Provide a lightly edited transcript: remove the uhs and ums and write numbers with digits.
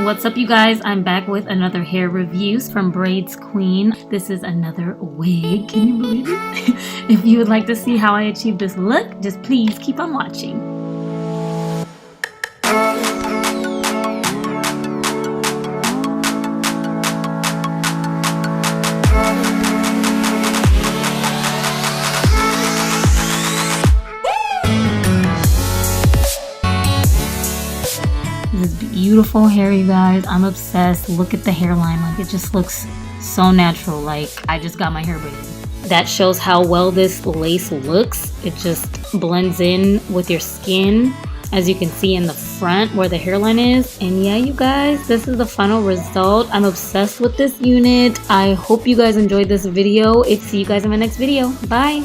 What's up, you guys? I'm back with another hair reviews from Braids Queen. This is another wig. Can you believe it? If you would like to see how I achieved this look, just please keep on watching. This beautiful hair, you guys. I'm obsessed. Look at the hairline. Like, it just looks so natural. Like, I just got my hair braided. That shows how well this lace looks. It just blends in with your skin, as you can see in the front where the hairline is. And yeah, you guys, this is the final result. I'm obsessed with this unit. I hope you guys enjoyed this video. See you guys in my next video. Bye.